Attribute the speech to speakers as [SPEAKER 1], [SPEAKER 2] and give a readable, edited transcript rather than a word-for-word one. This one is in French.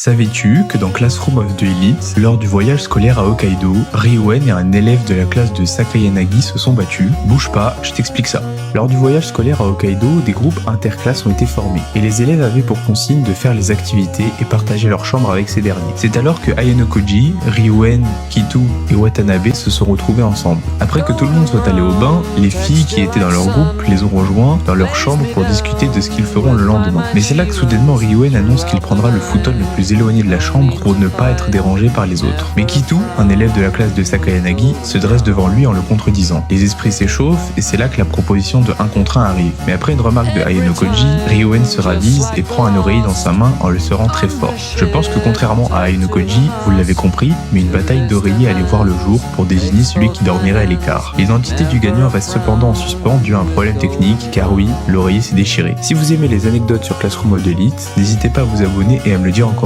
[SPEAKER 1] Savais-tu que dans Classroom of the Elite, lors du voyage scolaire à Hokkaido, Ryuen et un élève de la classe de Sakayanagi se sont battus? Bouge pas, je t'explique ça. Lors du voyage scolaire à Hokkaido, des groupes interclasses ont été formés, et les élèves avaient pour consigne de faire les activités et partager leur chambre avec ces derniers. C'est alors que Ayano Koji, Ryuen, Kitu et Watanabe se sont retrouvés ensemble. Après que tout le monde soit allé au bain, les filles qui étaient dans leur groupe les ont rejoints dans leur chambre pour discuter de ce qu'ils feront le lendemain. Mais c'est là que soudainement Ryuen annonce qu'il prendra le futon le plus éloigné de la chambre pour ne pas être dérangé par les autres. Mais Kitu, un élève de la classe de Sakayanagi, se dresse devant lui en le contredisant. Les esprits s'échauffent et c'est là que la proposition de 1 contre 1 arrive. Mais après une remarque de Ayano Koji, Ryuen se ravise et prend un oreiller dans sa main en le serrant très fort. Je pense que contrairement à Ayano Koji, vous l'avez compris, mais une bataille d'oreillers allait voir le jour pour désigner celui qui dormirait à l'écart. L'identité du gagnant reste cependant en suspens dû à un problème technique, car oui, l'oreiller s'est déchiré. Si vous aimez les anecdotes sur Classroom of the Elite, n'hésitez pas à vous abonner et à me le dire en commentaire.